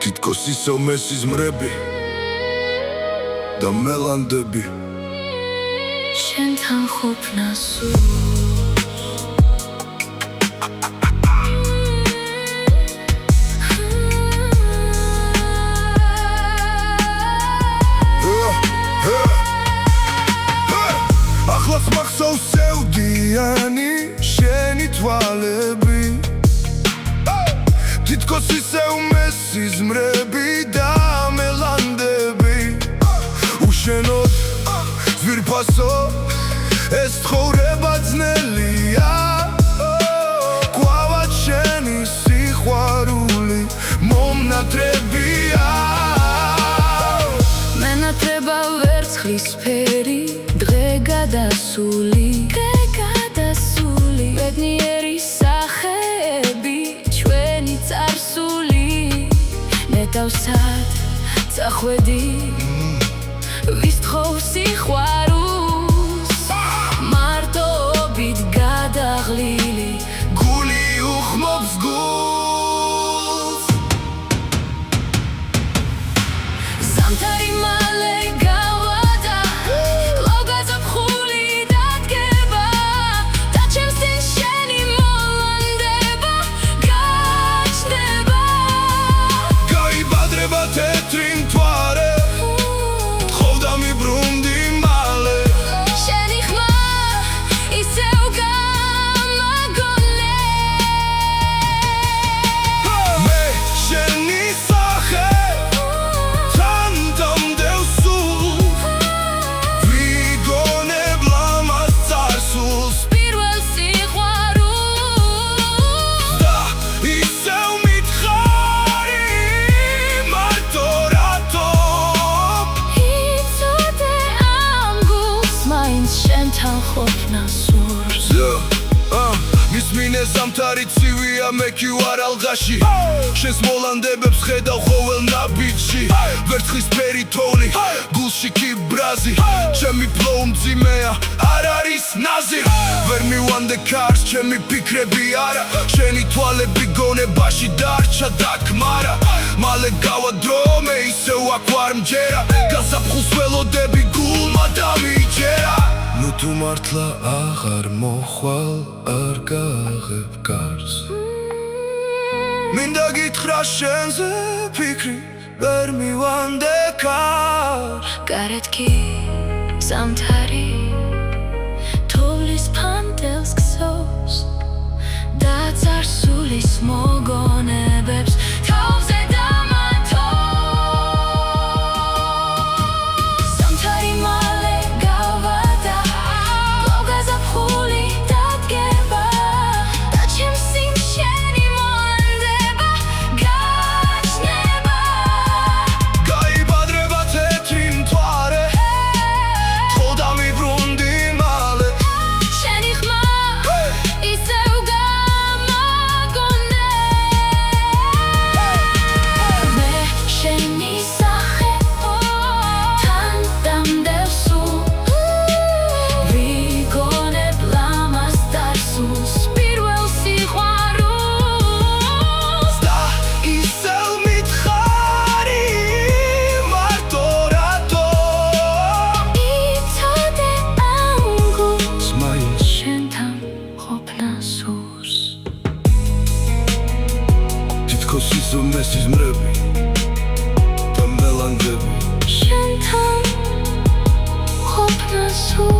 თითქოს ისევ მესიზმრები და მელანდები შენთან ყოფნა ახლაც მახსოვს სევდიანი შენი თვალები თითქოს ისევ მესიზმრები და მელანდები უშენოდ ძვირფასო ეს ცხოვრება ძნელია ყვავად შენი სიყვარული მომნატრებია მენატრება ვერცხლისფერი დღე გადასული ბედნიერი სახეები ჩვენი წარსული ნეტავსად წახვედი ვის თხოვს სიყვარულს მარტოობით გადაღლილი გული უხმობს გულს ზამთარი მალე გავადა ლოგაზაფხული დადგება და ჩემს წინ შენი მოლანდება გაჩნდება გაიბადრება თეთრი მთვარე თხოვდა მიბრუნდი მალე შენი ხმა ისევ გამაგონე მე შენი სახე თან დამდევ სულ ვიგონებ ლამაზ წარსულს პირველ სიყვარულს და ისევ მითხარი მარტო რატო იცოდე ამ გულს მაინც შენთან ყოფნა სურს მისმინე ზამთარი ცივია მე კი ვარ ალღაში შენს მოლანდებებს ხედავ ყოველ ნაბიჯში ვერცხლისფერი თოვლი გულში კი ბრაზი ჩემი ფლოუ მძიმეა არ არის ნაზი ვერ მივანდე კარს ჩემი ფიქრები არა შენი თვალები გონებაში დარჩა დაკმარა მალე გავადრო მე ისევ აქ ვარ მჯერა გაზაფხულს ველოდები გულმა დამიჯერა ნუ თუ მართლა აღარ მოხვალ არ გაღებ კარს მინდა გითხრა შენზე ფიქრი ვერ მივანდე კარს გარეთ კი ზამთარი თოვლის ფანტელს ქსოვს და წარსულის მოგონებებს თავზე დამათოს ზამთარი მალე გავადა ლოგაზაფხული დადგება და ჩემს წინ შენი მოლანდება გაჩნდება გაიბადრება თეთრი მთვარე თხოვდა მიბრუნდი მალე შენი ხმა ისევ გამაგონე მე შენი სახე თან დამდევ სულ ვიგონებ ლამაზ წარსულს პირველ სიყვარულს და ისევ მითხარი მარტო რატო იცოდე ამ გულს მაინც შენთან ყოფნა სურს თითქოს ისევ მესიზმრები და მელანდები შენთან ყოფნა სურს